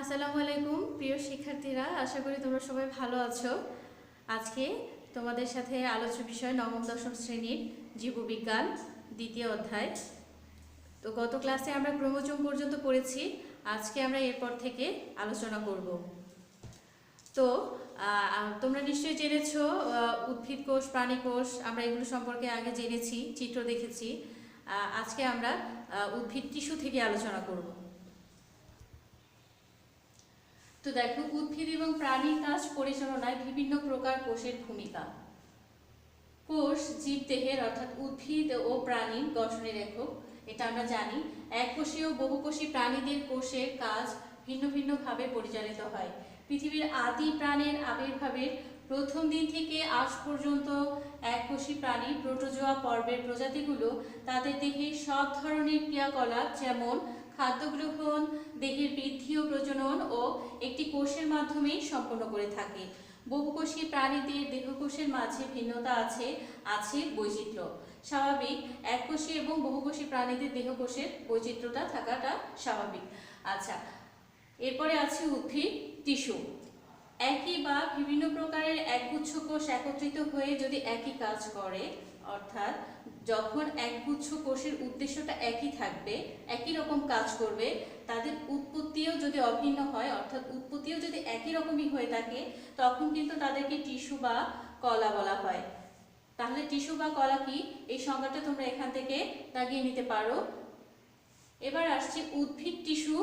আসসালামু আলাইকুম প্রিয় শিক্ষার্থীরা, আশা করি তোমরা সবাই ভালো আছো। আজকে তোমাদের সাথে আলোচ্য বিষয় নবম দশম শ্রেণীর জীববিজ্ঞান দ্বিতীয় অধ্যায়। তো গত ক্লাসে আমরা ক্রোমোজোম পর্যন্ত পড়েছি, আজকে আমরা এরপর থেকে আলোচনা করব। তো তোমরা নিশ্চয়ই জেনেছো উদ্ভিদ কোষ, প্রাণী কোষ, আমরা এগুলো সম্পর্কে আগে জেনেছি, চিত্র দেখেছি। আজকে আমরা উদ্ভিদ টিস্যু থেকে আলোচনা করব। তো দেখো, উদ্ভিদ এবং প্রাণীর কাজ পরিচালনায় বিভিন্ন প্রকার কোষের ভূমিকা। কোষ জীবদেহের অর্থাৎ উদ্ভিদ ও প্রাণীর গঠনের একক, এটা আমরা জানি। এককোষীয় বহুকোষী প্রাণীদের কোষের কাজ ভিন্ন ভিন্নভাবে পরিচালিত হয়। পৃথিবীর আদি প্রাণের আবির্ভাবের প্রথম দিন থেকে আজ পর্যন্ত এককোষী প্রাণী প্রোটোজোয়া পর্বের প্রজাতিগুলো তাদের দেহে সব ধরনের ক্রিয়াকলাপ, যেমন খাদ্য গ্রহণ, দেহের বৃদ্ধি ও প্রজনন ও একটি কোষের মাধ্যমেই সম্পন্ন করে থাকে। বহুকোষী প্রাণীদের দেহকোষের মাঝে ভিন্নতা আছে বৈচিত্র্য। স্বাভাবিক, এককোষী এবং বহুকোষী প্রাণীদের দেহকোষের বৈচিত্র্যটা থাকাটা স্বাভাবিক। আচ্ছা, এরপরে আছে উদ্ভিদ টিস্যু। একই বা বিভিন্ন প্রকারের একগুচ্ছ কোষ একত্রিত হয়ে যদি একই কাজ করে, অর্থাৎ যখন একগুচ্ছ কোষের উদ্দেশ্যটা একই থাকবে, একই রকম কাজ করবে, তাদের উৎপত্তিও যদি অভিন্ন হয়, অর্থাৎ উৎপত্তিও যদি একই রকমই হয়ে থাকে, তখন কিন্তু তাদেরকে টিস্যু বা কলা বলা হয়। তাহলে টিস্যু বা কলা কি, এই সংজ্ঞাটা তোমরা এখান থেকে দাগিয়ে নিতে পারো। এবার আসছে উদ্ভিদ টিস্যু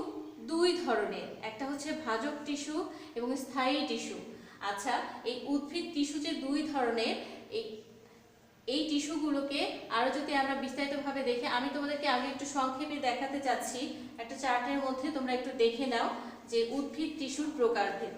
দুই ধরনের, একটা হচ্ছে ভাজক টিস্যু এবং স্থায়ী টিস্যু। আচ্ছা, এই উদ্ভিদ টিস্যু যে দুই ধরনের, এই টিস্যুগুলোকে আরও যদি আমরা বিস্তারিতভাবে দেখি, আমি তোমাদেরকে আগে একটু সংক্ষেপে দেখাতে চাচ্ছি। একটা চার্টের মধ্যে তোমরা একটু দেখে নাও যে উদ্ভিদ টিস্যুর প্রকারভেদ।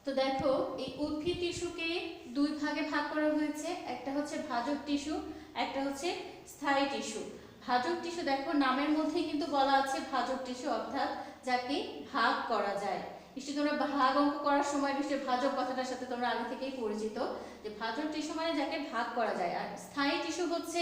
তো দেখো, এই উদ্ভিদ টিস্যুকে দুই ভাগে ভাগ করা হয়েছে, একটা হচ্ছে ভাজক টিস্যু, একটা হচ্ছে স্থায়ী টিস্যু। ভাজক টিস্যু দেখো, নামের মধ্যেই কিন্তু বলা আছে ভাজক টিস্যু, অর্থাৎ যাকে ভাগ করা যায়। নিশ্চয়ই তোমরা ভাগ অঙ্ক করার সময় নিশ্চয়ই ভাজক কথাটার সাথে তোমরা আগে থেকেই পরিচিত, যে ভাজক টিস্যু মানে যাকে ভাগ করা যায়। আর স্থায়ী টিস্যু হচ্ছে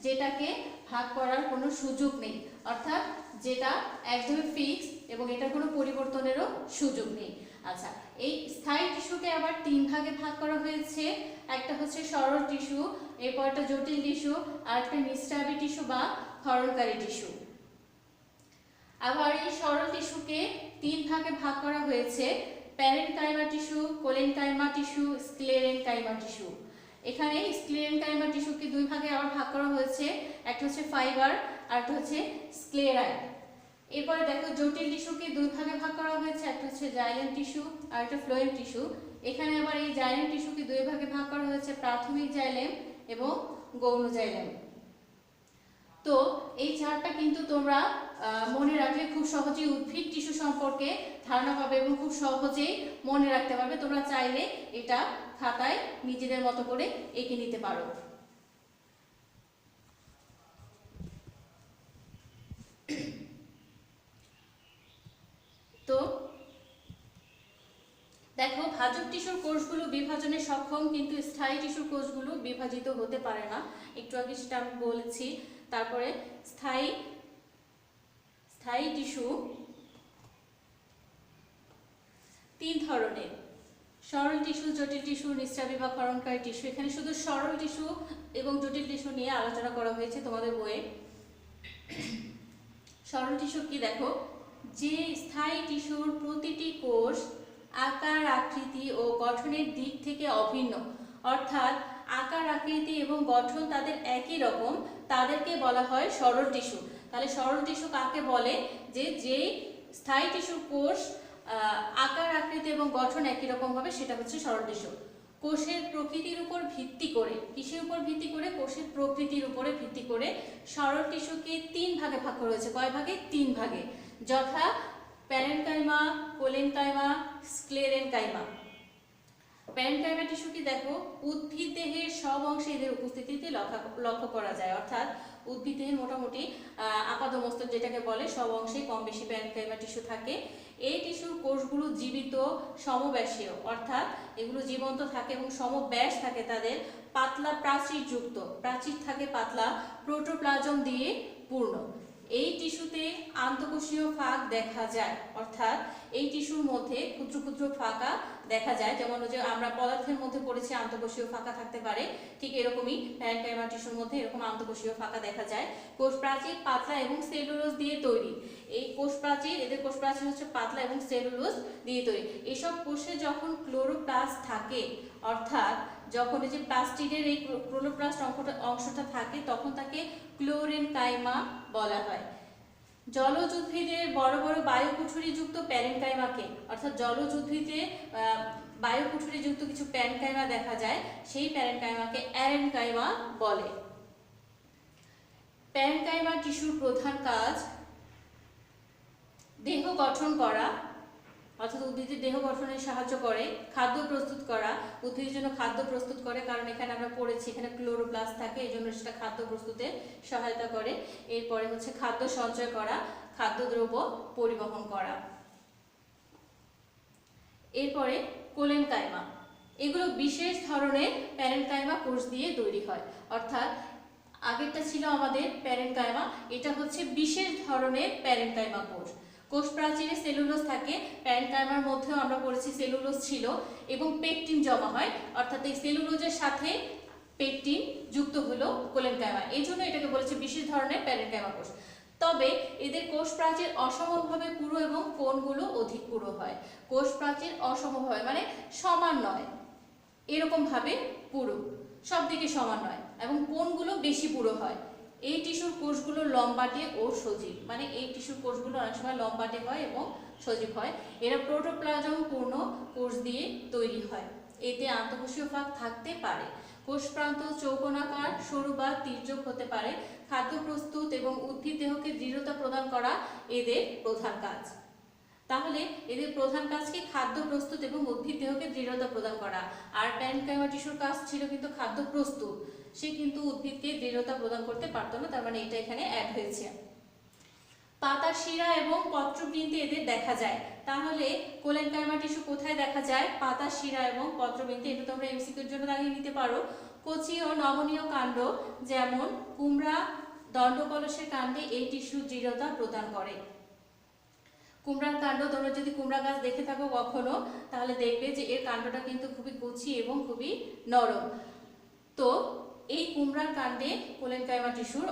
যেটাকে ভাগ করার কোনো সুযোগ নেই, অর্থাৎ যেটা একদমই ফিক্স এবং এটার কোনো পরিবর্তনেরও সুযোগ নেই। আচ্ছা, এই স্থায়ী টিস্যুকে আবার তিন ভাগে ভাগ করা হয়েছে। একটা হচ্ছে সরল টিস্যু, এরপর একটা জটিল টিস্যু, আর একটা নিঃস্রাবী টিস্যু বা ক্ষরণকারী টিস্যু। আবার এই সরল টিস্যুকে তিন ভাগে ভাগ করা হয়েছে: parenchyma tissue, collenchyma tissue, sclerenchyma tissue. এখানে স্ক্লেরেনকাইমা টিস্যুকে দুই ভাগে আবার ভাগ করা হয়েছে, একটা হচ্ছে ফাইবার আর একটা হচ্ছে স্ক্লেরাই। এরপরে দেখো, জটিল টিস্যুকে দুই ভাগে ভাগ করা হয়েছে, একটা হচ্ছে জাইলেম টিস্যু আর একটা ফ্লোয়েম টিস্যু। এখানে আবার এই জাইলেম টিস্যুকে দুই ভাগে ভাগ করা হয়েছে, প্রাথমিক জাইলেম এবং গৌণ জাইলেম। তো এই চারটা কিন্তু তোমরা মনে রাখলে খুব সহজেই উদ্ভিদ টিস্যু সম্পর্কে ধারণা পাবে এবং খুব সহজেই মনে রাখতে পারবে। তোমরা চাইলে এটা খাতায় নিজেদের মতো করে এঁকে নিতে পারো। তো দেখো, ভাজক টিস্যুর কোষগুলো বিভাজনে সক্ষম, কিন্তু স্থায়ী টিস্যুর কোষগুলো বিভাজিত হতে পারে না, একটু আগে সেটা আমি বলেছি। তারপরে স্থায়ী টিস্যু তিন ধরনের: সরল টিস্যু, জটিল টিস্যু, নিঃস্রাবী বা ক্ষরণকারী টিস্যু। এখানে শুধু সরল টিস্যু এবং জটিল টিস্যু নিয়ে আলোচনা করা হয়েছে তোমাদের বইয়ে। সরল টিস্যু কি, দেখো, যে স্থায়ী টিস্যুর প্রতিটি কোষ আকার, আকৃতি ও গঠনের দিক থেকে অভিন্ন, অর্থাৎ আকার, আকৃতি এবং গঠন তাদের একই রকম, তাদেরকে বলা হয় সরল টিস্যু। তাহলে সরল টিস্যু কাকে বলে? যে স্থায়ী টিস্যুর কোষ আকার, আকৃতি এবং গঠন একই রকম হবে, সেটা হচ্ছে সরল টিস্যু। কোষের প্রকৃতির উপর ভিত্তি করে, কিসের উপর ভিত্তি করে? কোষের প্রকৃতির উপরে ভিত্তি করে সরল টিস্যুকে তিন ভাগে ভাগ করা হয়েছে। কয় ভাগে? তিন ভাগে, যথা parenchyma, collenchyma, sclerenchyma. Parenchyma tissue কি, দেখো, উদ্ভিদ দেহের সব অংশে এদের উপস্থিতিতে লক্ষ্য করা যায়, অর্থাৎ উদ্ভিদ দেহের মোটামুটি আপাদমস্তক যেটাকে বলে সব অংশে কম বেশি প্যারেনকাইমা টিস্যু থাকে। এই টিস্যুর কোষগুলো জীবিত, সমব্যাসীয়, অর্থাৎ এগুলো জীবন্ত থাকে এবং সমব্যাস থাকে, তাদের পাতলা প্রাচীরযুক্ত, প্রাচীর থাকে পাতলা, প্রোটোপ্লাজম দিয়ে পূর্ণ। এই টিস্যুতে আন্তঃকোষীয় ফাঁক দেখা যায়, অর্থাৎ এই টিস্যুর মধ্যে ক্ষুদ্র ক্ষুদ্র ফাঁকা দেখা যায়, যেমন যে আমরা পদার্থের মধ্যে পড়েছি আন্তঃকোষীয় ফাঁকা থাকতে পারে, ঠিক এরকমই প্যারেনকাইমা টিস্যুর মধ্যে এরকম আন্তঃকোষীয় ফাঁকা দেখা যায়। কোষ প্রাচীর পাতলা এবং সেলুলোজ দিয়ে তৈরি। এই কোষ প্রাচীর, এদের কোষ প্রাচীর হচ্ছে পাতলা এবং সেলুলোজ দিয়ে তৈরি। এসব কোষে যখন ক্লোরোপ্লাস্ট থাকে, অর্থাৎ যখন এই যে প্লাস্টিডের এই ক্লোরোপ্লাস্ট অংশটা থাকে, তখন তাকে ক্লোরেনকাইমা বলা হয়। জলজ উদ্ভিদের বড় বড় বায়ুকুঠুরিযুক্ত প্যারেনকাইমাকে, অর্থাৎ জলজ উদ্ভিদে বায়ুকুঠুরিযুক্ত কিছু প্যারেনকাইমা দেখা যায়, সেই প্যারেনকাইমাকে অ্যারেনকাইমা বলে। প্যারেনকাইমা টিস্যুর প্রধান কাজ দেহ গঠন করা, অর্থাৎ উদ্ভিদের দেহ গঠনে সাহায্য করে, খাদ্য প্রস্তুত করা, উদ্ভিদের জন্য খাদ্য প্রস্তুত করে, কারণ এখানে আমরা পড়েছি এখানে ক্লোরোপ্লাস্ট থাকে, এই জন্য সেটা খাদ্য প্রস্তুতে সহায়তা করে। এরপরে হচ্ছে খাদ্য সঞ্চয় করা, খাদ্যদ্রব্য পরিবহন করা। এরপরে কোলেনকাইমা, এগুলো বিশেষ ধরনের প্যারেনকাইমা কোষ দিয়ে তৈরি হয়, অর্থাৎ আগেরটা ছিল আমাদের প্যারেনকাইমা, এটা হচ্ছে বিশেষ ধরনের প্যারেনকাইমা কোষ। কোষ প্রাচীরে সেলুলোজ থাকে, প্যারেনকাইমার মধ্যেও আমরা পড়েছি সেলুলোজ ছিল, এবং পেকটিন জমা হয়, অর্থাৎ এই সেলুলোজের সাথে পেকটিন যুক্ত হলো কোলেনকাইমা, এই জন্য এটাকে বলেছে বিশেষ ধরনের প্যারেনকাইমা কোষ। তবে এদের কোষ প্রাচীর অসমভাবে পুরু এবং কোণগুলো অধিক পুরু হয়। কোষ প্রাচীর অসমভাবে মানে সমান নয়, এরকম ভাবে পুরু, সব দিকে সমান নয়, এবং কোণগুলো বেশি পুরু হয়। এই টিস্যুর কোষগুলো লম্বাটে ও সজীব, মানে এই টিস্যুর কোষগুলো অনেক সময় লম্বাটে হয় এবং সজীব হয়। এরা প্রোটোপ্লাজম পূর্ণ কোষ দিয়ে তৈরি হয়। এতে আন্তঃকোষীয় ফাঁক থাকতে পারে। কোষ প্রান্ত চৌকোনাকার, সরু বা তির্যক হতে পারে। খাদ্য প্রস্তুত এবং উদ্ভিদ দেহকে দৃঢ়তা প্রদান করা এদের প্রধান কাজ। তাহলে এদের প্রধান কাজ কি? খাদ্য প্রস্তুত এবং উদ্ভিদ দেহকে দৃঢ়তা প্রদান করা। আর প্যারেনকাইমা টিস্যুর কাজ ছিল কিন্তু খাদ্য প্রস্তুত, সে কিন্তু উদ্ভিদকে দৃঢ়তা প্রদান করতে পারতো না, তার মানে এটা এখানে অ্যাড হয়েছে। পাতার শিরা এবং পত্রবৃন্তে এদের দেখা যায়। তাহলে কোলেনকাইমা টিস্যু কোথায় দেখা যায়? পাতার শিরা এবং পত্রবৃন্তে। এটা তোমরা এমসিকিউর জন্য দাগিয়ে নিতে পারো। কচি ও নমনীয় কাণ্ড, যেমন কুমড়া, দণ্ডকলসের কাণ্ডে এই টিস্যু দৃঢ়তা প্রদান করে। কুমড়ার কাণ্ড, তোমরা যদি কুমড়া গাছ দেখে থাকো কখনো, তাহলে দেখবে যে এর কাণ্ডটা কিন্তু খুবই কচি এবং খুবই নরম। তো এই কুমড়ার কাণ্ডে কোলেনকাইমা টিস্যুর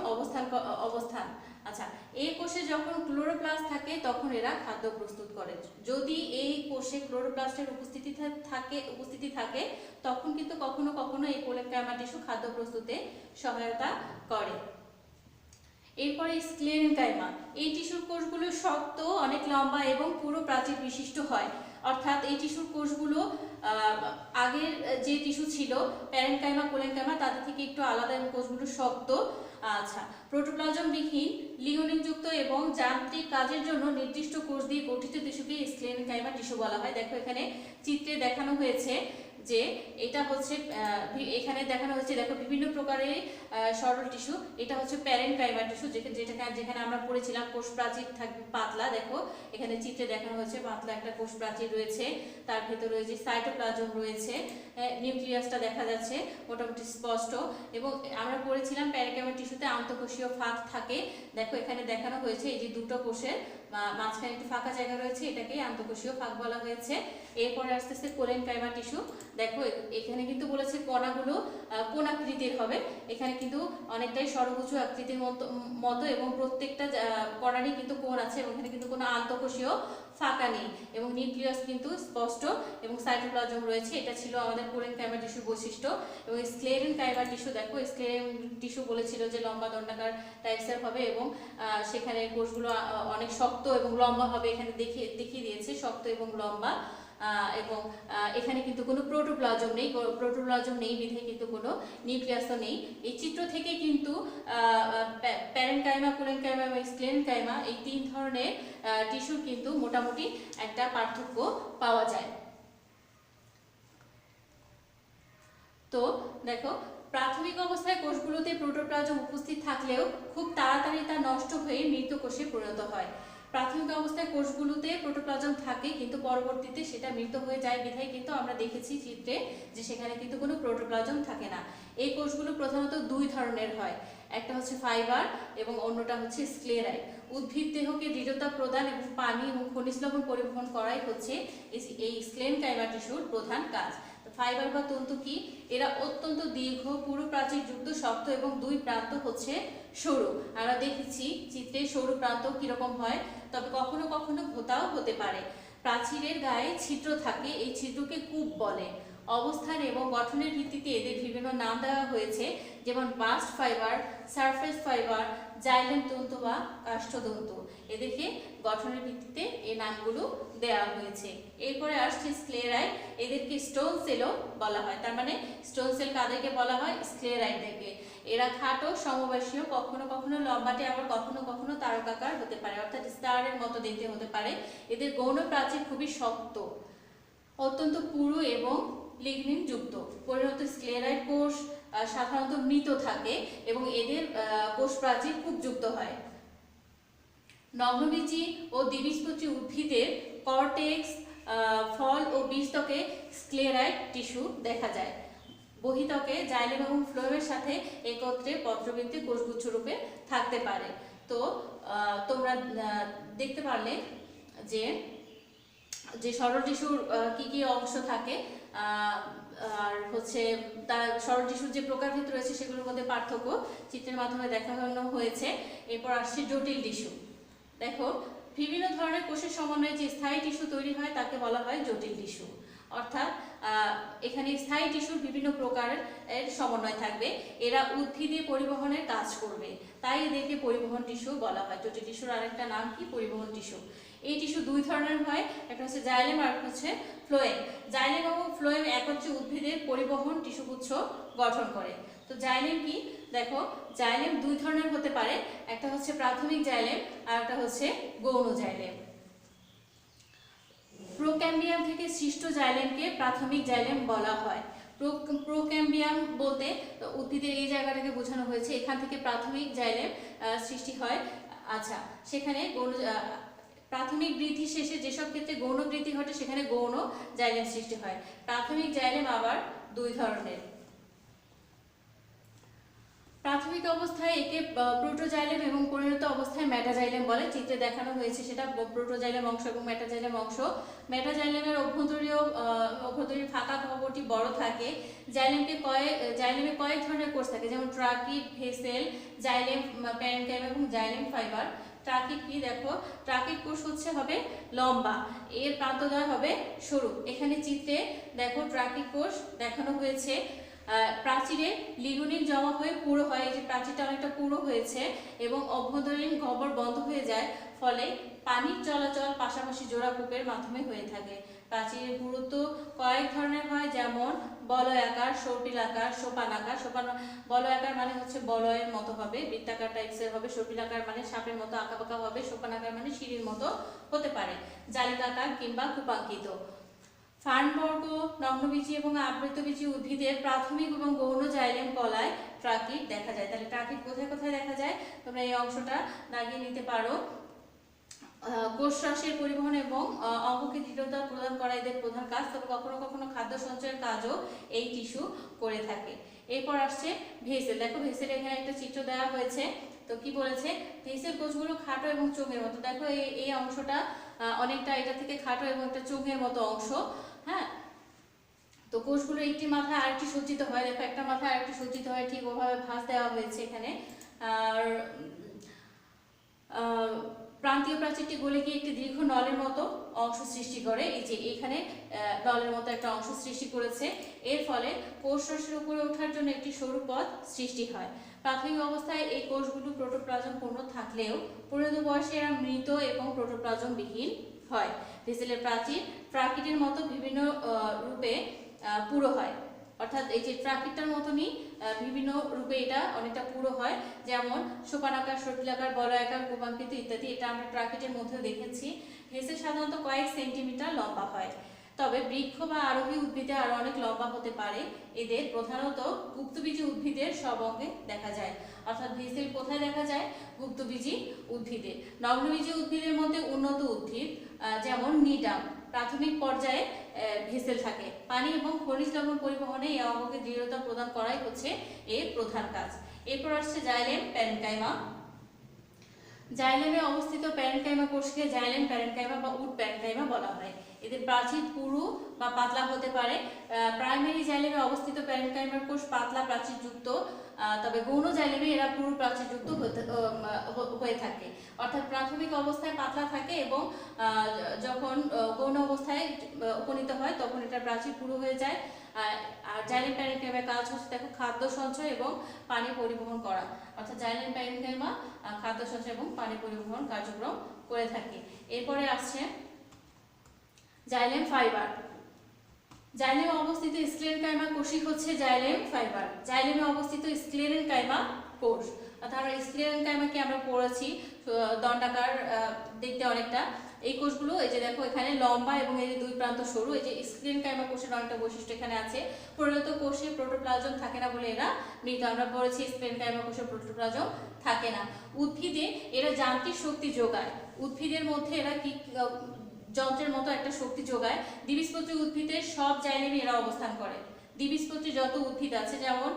অবস্থান। আচ্ছা, এই কোষে যখন ক্লোরোপ্লাস্ট থাকে তখন এরা খাদ্য প্রস্তুত করে। যদি এই কোষে ক্লোরোপ্লাস্টের উপস্থিতি থাকে তখন কিন্তু কখনো কখনো এই কোলেনকাইমা টিস্যু খাদ্য প্রস্তুতে সহায়তা করে। এরপরে স্ক্লেরেনকাইমা, এই টিস্যুর কোষগুলো শক্ত, অনেক লম্বা এবং পুরো প্রাচীর বিশিষ্ট হয়। অর্থাৎ এই টিস্যুর কোষগুলো আগের যে টিস্যু ছিল প্যারেনকাইমা, কোলেনকাইমা, তাদের থেকে একটু আলাদা এবং কোষগুলো শক্ত। আচ্ছা, প্রোটোপ্লাজম বিহীন, লিগনিনযুক্ত এবং যান্ত্রিক কাজের জন্য নির্দিষ্ট কোষ দিয়ে গঠিত টিস্যুকে স্ক্লেরেনকাইমা টিস্যু বলা হয়। দেখো এখানে চিত্রে দেখানো হয়েছে যে এটা হচ্ছে, এখানে দেখানো হচ্ছে, দেখো বিভিন্ন প্রকারের সরল টিস্যু। এটা হচ্ছে প্যারেনকাইমা টিস্যু, যেখানে আমরা পড়েছিলাম কোষ প্রাচীর থাকবে পাতলা। দেখো এখানে চিত্রে দেখানো হয়েছে পাতলা একটা কোষ প্রাচীর রয়েছে, তার ভেতরে রয়েছে সাইটোপ্লাজম রয়েছে, নিউক্লিয়াসটা দেখা যাচ্ছে মোটামুটি স্পষ্ট। এবং আমরা পড়েছিলাম প্যারেনকাইমা টিস্যুতে আন্তঃকোষীয় ফাঁক থাকে। দেখো এখানে দেখানো হয়েছে এই যে দুটো কোষের মাঝখানে একটু ফাঁকা জায়গা রয়েছে, এটাকেই আন্তঃকোষীয় ফাঁক বলা হয়েছে। এরপরে আস্তে আস্তে কোলেনকাইমা টিস্যু। দেখো এখানে কিন্তু বলেছে কণাগুলো কোন আকৃতির হবে, এখানে কিন্তু অনেকটাই ষড়ভুজ আকৃতির মতো এবং প্রত্যেকটা কণারই কিন্তু কোণ আছে এবং এখানে কিন্তু কোনো আন্তঃকোষীয় ফাঁকা নেই এবং নিউক্লিয়াস কিন্তু স্পষ্ট এবং সাইটোপ্লাজম রয়েছে। এটা ছিল আমাদের কোলেনকাইমা টিস্যুর বৈশিষ্ট্য। এবং স্ক্লেরেনকাইমা টিস্যু, দেখো স্ক্লেরেন টিস্যু বলেছিল যে লম্বা দণ্ডাকার টাইপসের হবে এবং সেখানে কোষগুলো অনেক শক্ত এবং লম্বা হবে, এখানে দেখিয়ে দিয়েছে শক্ত এবং লম্বা। এবং এখানে কিন্তু কোনো প্রোটোপ্লাজম নেই বিধে কিন্তু কোনো নিউক্লিয়াসও নেই। এই চিত্র থেকে কিন্তু প্যারেনকাইমা, কোলেনকাইমা এবং স্ক্লেরেনকাইমা এই তিন ধরনের টিস্যুর কিন্তু মোটামুটি একটা পার্থক্য পাওয়া যায়। তো দেখো প্রাথমিক অবস্থায় কোষগুলোতে প্রোটোপ্লাজম উপস্থিত থাকলেও খুব তাড়াতাড়ি তা নষ্ট হয়ে মৃত কোষে পরিণত হয়। প্রাথমিক অবস্থায় কোষগুলোতে প্রোটোপ্লাজম থাকে, কিন্তু পরবর্তীতে সেটা মৃত হয়ে যায় বিধায় কিন্তু আমরা দেখেছি চিত্রে যে সেখানে কিন্তু কোনো প্রোটোপ্লাজম থাকে না। এই কোষগুলো প্রধানত দুই ধরনের হয়, একটা হচ্ছে ফাইবার এবং অন্যটা হচ্ছে স্ক্লেরাইড। উদ্ভিদ দেহকে দৃঢ়তা প্রদান এবং পানি এবং খনিজ লবণ পরিবহন করাই হচ্ছে এই স্ক্লেনকাইমা টিস্যুর প্রধান কাজ। ফাইবার বা তন্তু কি? এরা অত্যন্ত দীর্ঘ, পুরু প্রাচীর যুক্ত, শক্ত এবং দুই প্রান্ত হচ্ছে সরু। আমরা দেখেছি চিত্রে সরু প্রান্ত কিরকম হয়, তবে কখনো কখনো ভোঁতাও হতে পারে। প্রাচীরের গায়ে ছিদ্র থাকে, এই ছিদ্রকে কূপ বলে। অবস্থান এবং গঠনের ভিত্তিতে এদের বিভিন্ন নাম দেওয়া হয়েছে, যেমন bast fibre, surface fibre, xylem তন্তু বা কাষ্ঠতন্তু। এদেরকে গঠনের ভিত্তিতে এই নামগুলো দেওয়া হয়েছে। এরপরে আসছে স্ক্লেরাইড, এদেরকে স্টোন সেলও বলা হয়। তার মানে স্টোন সেল কাদেরকে বলা হয়? স্ক্লেরাইডদেরকে। এরা খাটো, সমবয়সীয়, কখনো কখনো লম্বাটে, আবার কখনো কখনো তারকাকার হতে পারে, অর্থাৎ স্টারের মতো দেখতে হতে পারে। এদের গৌণ প্রাচীর খুবই শক্ত, অত্যন্ত পুরু এবং লিগনিন যুক্ত। পরিণত স্ক্লেরাইড কোষ সাধারণত মৃত থাকে এবং এদের কোষ প্রাচীর খুব যুক্ত হয়। নগ্নবীজী ও দ্বিবীজপত্রী উদ্ভিদের কর্টেক্স, ফল ও বীজত্বকে স্ক্লেরাইড টিস্যু দেখা যায়। বহিত্বকে জাইলেম এবং ফ্লোয়েমের সাথে একত্রে পত্রবৃত্তি কোষগুচ্ছ রূপে থাকতে পারে। তো তোমরা দেখতে পারলে যে সরল টিস্যুর কি কি অংশ থাকে, আর হচ্ছে তার সরল টিস্যুর যে প্রকারভেদ রয়েছে সেগুলোর মধ্যে পার্থক্য চিত্রের মাধ্যমে দেখানো হয়েছে। এরপর আসছে জটিল টিস্যু। দেখো, বিভিন্ন ধরনের কোষের সমন্বয়ে যে স্থায়ী টিস্যু তৈরি হয় তাকে বলা হয় জটিল টিস্যু। অর্থাৎ এখানে স্থায়ী টিস্যুর বিভিন্ন প্রকারের সমন্বয় থাকবে, এরা উদ্ভিদে পরিবহনের কাজ করবে, তাই এদেরকে পরিবহন টিস্যু বলা হয়। জটিল টিস্যুর আরেকটা নাম কি? পরিবহন টিস্যু। এই টিস্যু দুই ধরনের হয়, একটা হচ্ছে জাইলেম আর হচ্ছে ফ্লোয়েম। জাইলেম এবং ফ্লোয়েম একত্রে উদ্ভিদের পরিবহন টিস্যুগুচ্ছ গঠন করে। তো জাইলেম কি? দেখো, জাইলেম দুই ধরনের হতে পারে, একটা হচ্ছে প্রাথমিক জাইলেম আর একটা হচ্ছে গৌণ জাইলেম। প্রোক্যাম্বিয়াম থেকে সৃষ্ট জাইলেমকে প্রাথমিক জাইলেম বলা হয়। প্রোক্যাম্বিয়াম বলতে উদ্ভিদের এই জায়গাটাকে বোঝানো হয়েছে, এখান থেকে প্রাথমিক জাইলেম সৃষ্টি হয়। আচ্ছা, সেখানে প্রাথমিক বৃদ্ধি শেষে যেসব ক্ষেত্রে গৌণ বৃদ্ধি ঘটে সেখানে গৌণ জাইলেম সৃষ্টি হয়। প্রাথমিক জাইলেম আবার দুই ধরনের। প্রাথমিক অবস্থায় একে প্রোটোজাইলেম এবং পরিণত অবস্থায় মেটাজাইলেম বলে। চিত্রে দেখানো হয়েছে সেটা প্রোটোজাইলেম অংশ এবং মেটাজাইলেম অংশ। মেটাজাইলেমের অভ্যন্তরীণ ফাঁকা গহ্বরটি বড় থাকে। জাইলেমে কয়েক ধরনের কোষ থাকে, যেমন ট্রাকিড, ভেসেল, জাইলেম প্যারেনকাইমা এবং জাইলেম ফাইবার। ট্রাকিড কি? দেখো, ট্রাকিড কোষ হবে লম্বা, এর প্রান্তদ্বয় হবে সরু। এখানে চিত্রে দেখো ট্রাকিড কোষ দেখানো হয়েছে। প্রাচীরে লিগুনিন জমা হয়ে পুরো হয়, এই যে প্রাচীরটা অনেকটা পুরো হয়েছে এবং অভ্যন্তরীণ গহ্বর বন্ধ হয়ে যায়, ফলে পানির চলাচল পাশাপাশি জোড়া কূপের মাধ্যমে হয়ে থাকে। প্রাচীরের পুরুত্ব কয়েক ধরনের হয়, যেমন বলয়াকার, সর্পিলাকার, সোপানাকার। বলয়াকার মানে হচ্ছে বলয়ের মতো হবে, বৃত্তাকার টাইপসের হবে। সর্পিলাকার মানে সাপের মতো আঁকাবাঁকা হবে। সোপানাকার মানে সিঁড়ির মতো হতে পারে, জালিকাকার কিংবা কূপাঙ্কিত। ফার্নবর্গ, নগ্নবীজী এবং আবৃতবীজী উদ্ভিদের প্রাথমিক এবং গৌণ জাইলেম কলায় ট্রাকিড দেখা যায়। তাহলে ট্রাকিড কোথায় কোথায় দেখা যায় তোমরা এই অংশটা দাগিয়ে নিতে পারো। কোষরসের পরিবহন এবং অঙ্গকে দৃঢ়তা প্রদান করা এদের প্রধান কাজ, তবে কখনো কখনো খাদ্য সঞ্চয়ের কাজও এই টিস্যু করে থাকে। এরপর আসছে ভেসেল। দেখো, ভেসেল এখানে একটা চিত্র দেওয়া হয়েছে। তো কি বলেছে? ভেসেল কোষগুলো খাটো এবং চোঙের মতো। দেখো, এই অংশটা অনেকটা এটা থেকে খাটো এবং একটা চোঙের মতো অংশ। হ্যাঁ, তো কোষগুলো একটি মাথায় আরেকটি সজ্জিত হয়। দেখো, একটা মাথায় আরেকটি সজ্জিত হয়, ঠিক ওভাবে ভাঁজ দেওয়া হয়েছে এখানে। আর প্রান্তীয় প্রাচীরটি গলে গিয়ে একটি দীর্ঘ নলের মতো অংশ সৃষ্টি করে। এই যে এখানে নলের মতো একটা অংশ সৃষ্টি করেছে, এর ফলে কোষরসের উপরে ওঠার জন্য একটি সরু পথ সৃষ্টি হয়। প্রাথমিক অবস্থায় এই কোষগুলো প্রোটোপ্লাজম পূর্ণ থাকলেও পরিণত বয়সে এরা মৃত এবং প্রোটোপ্লাজম বিহীন হয়। ভেসেলের প্রাচীর ট্রাকিডের মতো বিভিন্ন রূপে পুরো হয়, অর্থাৎ এই যে ট্রাকিডটার মতনই বিভিন্ন রূপে এটা অনেকটা পুরো হয়, যেমন সোপানাকার, সর্পিলাকার, বলয়াকার, কূপাঙ্কিত ইত্যাদি। এটা আমরা ট্রাকিডের মধ্যেও দেখেছি। ভেসেল সাধারণত কয়েক সেন্টিমিটার লম্বা হয়। তবে বৃক্ষ বা আরোহী উদ্ভিদে আরো অনেক লম্বা হতে পারে। এদের প্রধানত গুপ্তবীজী উদ্ভিদের সব অঙ্গে দেখা যায়। অর্থাৎ ভিসেল কোথায় দেখা যায়? গুপ্তবীজী উদ্ভিদে। নগ্নবীজী উদ্ভিদের মধ্যে উন্নত উদ্ভিদ যেমন নিডাম প্রাথমিক পর্যায়ে ভেসেল থাকে। পানি এবং খনিজ লবণ পরিবহনে এই অঙ্গকে দৃঢ়তা প্রদান করাই হচ্ছে এর প্রধান কাজ। এরপর আসছে জাইলেম প্যারেনকাইমা। জাইলেমে অবস্থিত প্যারেনকাইমা কোষকে জাইলেম প্যারেনকাইমা বা উড প্যারেনকাইমা বলা হয়। এদের প্রাচীর পুরু বা পাতলা হতে পারে। প্রাইমারি জাইলেমে অবস্থিত প্যারেনকাইমার কোষ পাতলা প্রাচীরযুক্ত, তবে গৌণ জাইলেমে এরা পুরু প্রাচীরযুক্ত হয়ে থাকে। অর্থাৎ প্রাথমিক অবস্থায় পাতলা থাকে এবং যখন গৌণ অবস্থায় উপনীত হয় তখন এটার প্রাচীর পুরু হয়ে যায়। আর জাইলেম প্যারেনকাইমার কাজ হচ্ছে দেখো খাদ্য সঞ্চয় এবং পানি পরিবহন করা। অর্থাৎ জাইলেম প্যারেনকাইমা খাদ্য সঞ্চয় এবং পানি পরিবহন কার্যক্রম করে থাকে। এরপরে আসছে জাইলেম ফাইবার। জাইলেমে অবস্থিত স্ক্লেরেনকাইমা কোষই হচ্ছে জাইলেম ফাইবার। জাইলেমে অবস্থিত স্ক্লেরেনকাইমা কোষ, অর্থাৎ স্ক্লেরেনকাইমাকে আমরা পড়েছি দণ্ডাকার দেখতে অনেকটা। এই কোষগুলো এই যে দেখো এখানে লম্বা এবং এই যে দুই প্রান্ত সরু। এই যে স্ক্লেরেনকাইমা কোষের অনেকটা বৈশিষ্ট্য এখানে আছে। পরিণত কোষে প্রোটোপ্লাজম থাকে না বলে এরা মৃত। আমরা পড়েছি স্ক্লেরেনকাইমা কোষে প্রোটোপ্লাজম থাকে না। উদ্ভিদে এরা যান্ত্রিক শক্তি যোগায়। উদ্ভিদের মধ্যে এরা কি যন্ত্রের মতো একটা শক্তি যোগায়। দ্বিবীজপত্রী উদ্ভিদের সব জাইলেমে এরা অবস্থান করে। দ্বিবীজপত্রী যত উদ্ভিদ আছে যেমন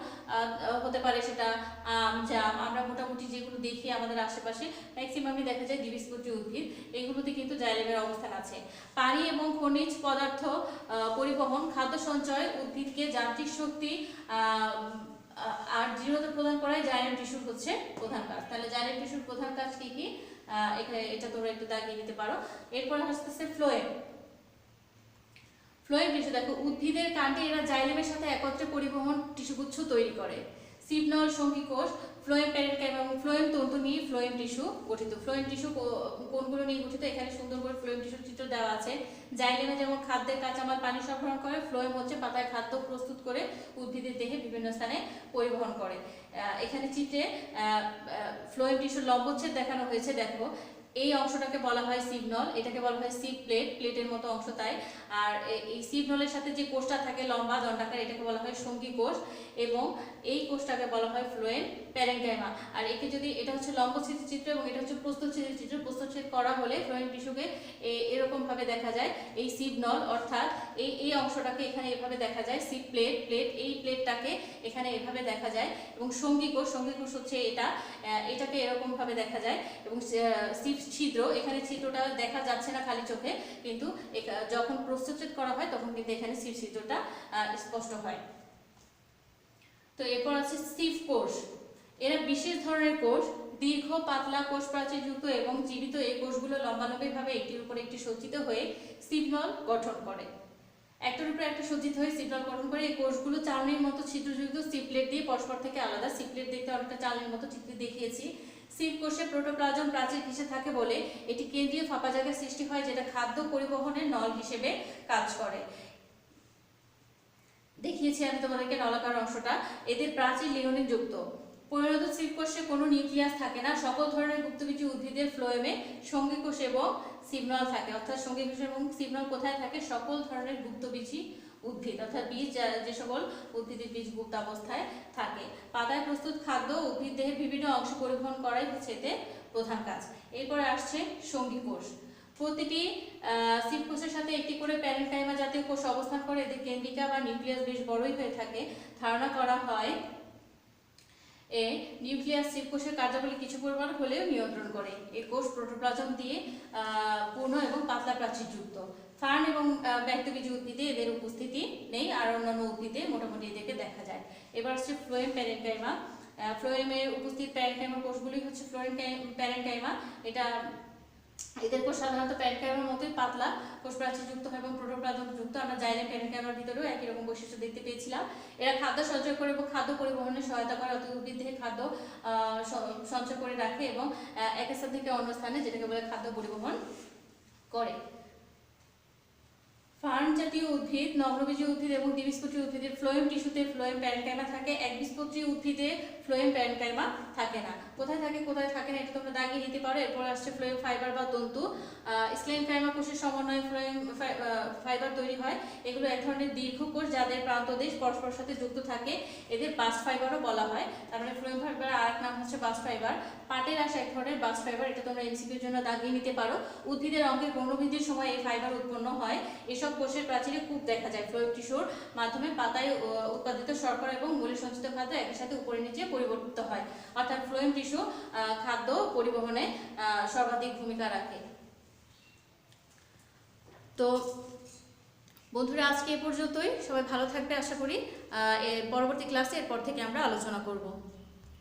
হতে পারে সেটা আম, জাম, আমরা মোটামুটি যেগুলো দেখি আমাদের আশেপাশে ম্যাক্সিমামই দেখা যায় দ্বিবীজপত্রী উদ্ভিদ, এগুলোতে কিন্তু জাইলেমের অবস্থান আছে। পানি এবং খনিজ পদার্থ পরিবহন, খাদ্য সঞ্চয়, উদ্ভিদকে যান্ত্রিক শক্তি আর দৃঢ়তা প্রদান করাই জাইলেম টিস্যুর হচ্ছে প্রধান কাজ। তাহলে জাইলেম টিস্যুর প্রধান কাজ কি কি এখানে এটা তোমরা একটু দাগিয়ে নিতে পারো। এরপর আসতেছে ফ্লোয়েম। ফ্লোয়েম টিস্যু দেখো উদ্ভিদের কাণ্ডে এরা জাইলেমের সাথে একত্রে পরিবহন টিস্যুগুচ্ছ তৈরি করে। সিপনল, সঙ্গী কোষ, ফ্লোয়েম প্যারেনকাইমা এবং ফ্লোয়েম তন্তু নিয়ে ফ্লোয়েম টিস্যু গঠিত। ফ্লোয়েম টিস্যু কোনগুলো নিয়ে গঠিত? এখানে সুন্দর করে ফ্লোয়েম টিস্যুর চিত্র দেওয়া আছে। জাইলেমে যেমন খাদ্যের কাঁচামাল পানি সরবরাহ করে, ফ্লোয়েম হচ্ছে পাতায় খাদ্য প্রস্তুত করে উদ্ভিদের দেহে বিভিন্ন স্থানে পরিবহন করে। এখানে চিত্রে ফ্লোয়েম টিস্যুর লম্বচ্ছেদ দেখানো হয়েছে। দেখো এই অংশটাকে বলা হয় সিগনল, এটাকে বলা হয় সিপ প্লেট, প্লেটের মতো অংশ তাই। আর এই সিগনলের সাথে যে কোষটা থাকে লম্বা দণ্ডাকার এটাকে বলা হয় সঙ্গী কোষ, এবং এই কোষটাকে বলা হয় ফ্লোয়েম প্যারেনকাইমা। আর একে যদি এটা হচ্ছে লম্বচ্ছেদ চিত্র এবং এটা হচ্ছে প্রস্থচ্ছেদ চিত্র। প্রস্থচ্ছেদ করা হলে ফ্লোয়েম টিস্যুকে এরকম ভাবে দেখা যায়। এই সিগনল অর্থাৎ এই অংশটাকে এখানে এভাবে দেখা যায় সিপ প্লেট, এই প্লেটটাকে এখানে এভাবে দেখা যায়। এবং সঙ্গী কোষ হচ্ছে এটাকে এরকম ভাবে দেখা যায়। এবং সিপ ছিদ্র, এখানে ছিদ্রটা দেখা যাচ্ছে না খালি চোখে, কিন্তু যখন প্রস্থচ্ছেদ করা হয় তখন কিন্তু এখানে সিপ ছিদ্রটা স্পষ্ট হয়। তো এরপর আছে সিপ কোষ। এরা বিশেষ ধরনের কোষ, দীর্ঘ পাতলা কোষ প্রাচীরযুক্ত এবং জীবিত। এই কোষগুলো লম্বালম্বিভাবে একটির উপর একটি সজ্জিত হয়ে সিপনল গঠন করে। একটার উপর একটা সজ্জিত হয়ে সিপনল গঠন করে। এই কোষগুলো চালনির মতো ছিদ্রযুক্ত সিপলেট দিয়ে পরস্পর থেকে আলাদা। সিপলেট দেখতে অনেকটা চালনির মতো চিত্রে দেখিয়েছি। সিপ কোষে প্রোটোপ্লাজম প্রাচীর ঘিসে থাকে বলে এটি কেন্দ্রীয় ফাঁপা জায়গার সৃষ্টি হয়, যেটা খাদ্য পরিবহনের নল হিসেবে কাজ করে। দেখিয়েছি আমি তোমাদেরকে নলাকার অংশটা। এদের প্রাচীর লিওনিন যুক্ত। পরিণত সিপ কোষে কোনো নিউক্লিয়াস থাকে না। সকল ধরনের গুপ্তবীজী উদ্ভিদের ফ্লোয়েমে সঙ্গী কোষ এবং সিগনল থাকে। অর্থাৎ সঙ্গী কোষ এবং সিগনল কোথায় থাকে? সকল ধরনের গুপ্তবীজী উদ্ভিদ, অর্থাৎ বীজ, যে সকল উদ্ভিদের বীজ গুপ্ত অবস্থায় থাকে। পাতায় প্রস্তুত খাদ্য উদ্ভিদ দেহের বিভিন্ন অংশ পরিবহন করাই হচ্ছে এতে প্রধান কাজ। এরপরে আসছে সঙ্গী কোষ। প্রতিটি সিপ কোষের সাথে একটি করে প্যারেনকাইমা জাতীয় কোষ অবস্থান করে। এদের কেন্দ্রিকা বা নিউক্লিয়াস বেশ বড়ই হয়ে থাকে। ধারণা করা হয় নিউক্লিয়াস সিপ কোষের কার্যাবলী কিছু পরিমাণ হলেও নিয়ন্ত্রণ করে। এই কোষ প্রোটোপ্লাজম দিয়ে পূর্ণ এবং পাতলা প্রাচীরযুক্ত। ফার্ন এবং ব্যক্তবীজী উদ্ভিদে এদের উপস্থিতি নেই, আর অন্যান্য উদ্ভিদে মোটামুটি এদেরকে দেখা যায়। এবার হচ্ছে ফ্লোয়েম প্যারেনকাইমা। ফ্লোয়েমে উপস্থিত প্যারেনকাইমা কোষগুলি হচ্ছে ফ্লোয়েম প্যারেনকাইমা। এদের কোষ সাধারণত প্যারেনকাইমার মতোই পাতলা কোষ প্রাচীরযুক্ত এবং প্রোটোপ্লাজম যুক্ত। আমরা জাইলেম প্যারেনকাইমার ভিতরেও একই রকম বৈশিষ্ট্য দেখতে পেয়েছিলাম। এরা খাদ্য সঞ্চয় করে এবং খাদ্য পরিবহনে সহায়তা করে। অর্থাৎ উদ্ভিদ দেহে খাদ্য সঞ্চয় করে রাখে এবং এক স্থান থেকে অন্য স্থানে, যেটাকে বলে খাদ্য পরিবহন করে। ফার্ন জাতীয় উদ্ভিদ, নগ্নবীজী উদ্ভিদ এবং দ্বিবীজপত্রী উদ্ভিদের ফ্লোয়েম টিস্যুতে ফ্লোয়েম প্যারেনকাইমা থাকে, একবীজপত্রী উদ্ভিদে ফ্লোয়েম প্যারেনকাইমা থাকে না। কোথায় থাকে কোথায় থাকে না এটা তোমরা দাগিয়ে নিতে পারো। এরপর আসছে ফ্লোয়েম ফাইবার বা তন্তু। স্ক্লেনকাইমা কোষের সমন্বয়ে ফ্লোয়েম ফাইবার তৈরি হয়। এগুলো এক ধরনের দীর্ঘ কোষ যাদের প্রান্তদেশ পরস্পরের সাথে যুক্ত থাকে, এদের বাস্ট ফাইবারও বলা হয়। তার মানে ফ্লোয়েম ফাইবার আর এক নাম হচ্ছে বাস্ট ফাইবার। পাটের আঁশ এক ধরনের বাস্ট ফাইবার, এটা তোমরা এমসিকিউর জন্য দাগিয়ে নিতে পারো। উদ্ভিদের অঙ্গের বর্ণবৃদ্ধির সময় এই ফাইবার উৎপন্ন হয়। এসব কোষের প্রাচীরে কূপ দেখা যায়। ফ্লোয়েম টিস্যুর মাধ্যমে পাতায় উৎপাদিত শর্করা এবং মূলে সঞ্চিত খাদ্য একই সাথে উপরে নিচে পরিবর্তিত হয়, অর্থাৎ ফ্লোয়েম টিস্যু খাদ্য পরিবহনে সর্বাধিক ভূমিকা রাখে। তো বন্ধুরা, আজকে এ পর্যন্তই। সবাই ভালো থাকবে আশা করি। পরবর্তী ক্লাসে এরপর থেকে আমরা আলোচনা করব।